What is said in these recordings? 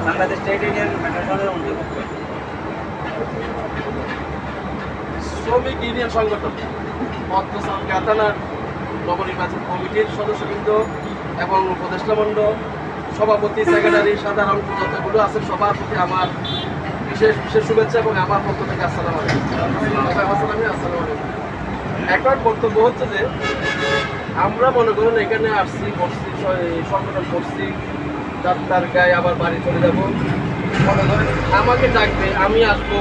Bangladesh trade union ফেডারেশনের অন্তর্ভুক্ত শ্রমিক ইউনিয়ন সংগঠন থানার নবনির্বাচিত কমিটির সদস্যবৃন্দ এবং উপদেষ্টা মণ্ডল, সভাপতি, সেক্রেটারি, সাধারণ যতগুলো আছেন সবার প্রতি আমার বিশেষ বিশেষ শুভেচ্ছা এবং আমার পক্ষ থেকে আসসালামু আলাইকুম। এখন বক্তব্য হচ্ছে যে আমরা মনে করেন এখানে আসছি, বসছি, সংগঠন করছি, যাত্রার গায়ে আবার বাড়ি চলে যাব, মনে করেন আমাকে ডাকবে, আমি আসবো,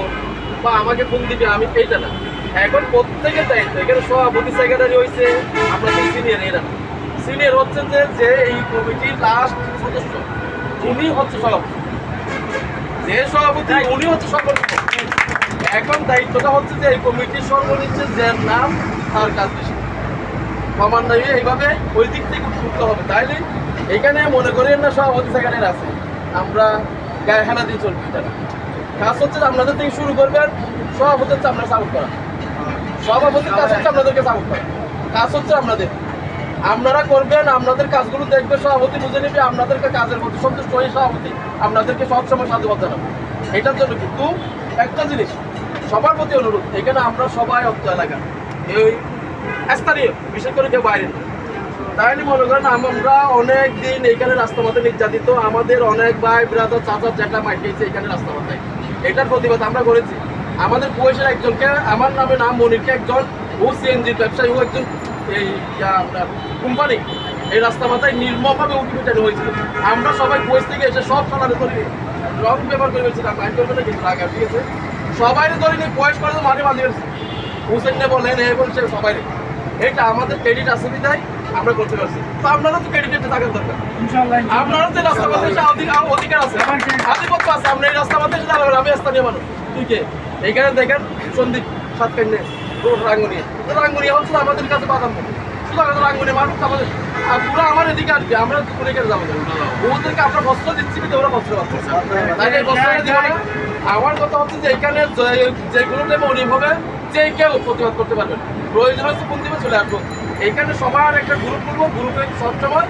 বা আমাকে ফোন দিবে, আমি এইটা না। এখন প্রত্যেকের দায়িত্ব, এখানে সভাপতি, সেক্রেটারি হয়েছে আপনাদের সিনিয়র, এরা সিনিয়র হচ্ছেন যে এই কমিটির লাস্ট সদস্য, উনি হচ্ছে সভাপতি, যে সভাপতি উনি হচ্ছে সর্বনিম্ন। এখন দায়িত্বটা হচ্ছে যে এই কমিটির সর্বনিম্ন যে নাম তার কাজ বেশি ক্রমান্বয়ে এইভাবে ওই দিক থেকে উঠতে হবে। তাইলে এখানে মনে করেন না সভাপতি সেক্রেটারি আছে আমরা গায়ে হেলা দিয়ে চলবে, এটা কাজ হচ্ছে আপনাদের থেকে শুরু করবেন। সভাপতি হচ্ছে আপনার সাপোর্ট করা, সভাপতির কাজ হচ্ছে আপনাদেরকে সাপোর্ট করা, কাজ হচ্ছে আপনাদের, আপনারা করবেন, আপনাদের কাজগুলো দেখবে, সভাপতি বুঝে নেবে, আপনাদেরকে কাজের প্রতি সন্তুষ্ট হয়ে সভাপতি আপনাদেরকে সবসময় সাধুবাদ জানাবো। এটার জন্য কিন্তু একটা জিনিস সবার প্রতি অনুরোধ, এখানে আমরা সবাই অর্থ এলাকা এই স্থানীয়, বিশেষ করে কেউ বাইরে, তাইলে মনে করেন আমরা অনেক দিন এইখানে রাস্তা মাথায় নির্যাতিত, আমাদের অনেক ভাই ব্রাদার চাচা জ্যাঠা মাইকেছে এখানে রাস্তা মাথায়, এটার প্রতিবাদ আমরা করেছি। আমাদের কুয়েশের একজনকে, আমার নামে নাম মনিরকে, একজন ও সিএনজির ব্যবসায়ী, ও একজন এই আপনার কোম্পানি, এই রাস্তা মাথায় নির্মমভাবে উঠে পিটানো হয়েছিল। আমরা সবাই কুয়েশ থেকে এসে সব সালানে ধরে রং ব্যবহার করে ফেলছিলাম, মাইন্ড করবে না কিন্তু রাগ, ঠিক আছে, সবাই ধরে নিয়ে কুয়েশ করে মাঠে বাঁধে ফেলছে, হুসেন নে বলেন এ বলছে সবাই। এটা আমাদের ক্রেডিট আছে বিধায় আমরা করতে পারছি, তো আপনারা তো ক্রেডিটে থাকার দরকার, আপনারা তো রাস্তা পথে অধিকার আছে, আধিপত্য আছে, আপনি এই রাস্তা পথে এসে দাঁড়াবেন। আমি স্থানীয় মানুষ, ঠিক আছে, এইখানে দেখেন সন্দীপ সাতকান্নে রাঙ্গুনিয়া, রাঙ্গুনিয়া হচ্ছে আমাদের কাছে বাদাম, শুধু আমাদের রাঙ্গুনিয়া মানুষ আমাদের পুরো আমার এদিকে আসবে, আমরা কোন এখানে যাবো, ওদেরকে আমরা বস্ত্র দিচ্ছি কিন্তু ওরা বস্ত্র পাচ্ছে, তাই এই বস্ত্র দিব না। আমার কথা হচ্ছে যে এখানে যেগুলো মনিব হবে যে কেউ প্রতিবাদ করতে পারবেন, প্রয়োজন হচ্ছে কোন দিকে চলে আসবো, এখানে সবার একটা গ্রুপ করবো, গ্রুপে সবসময়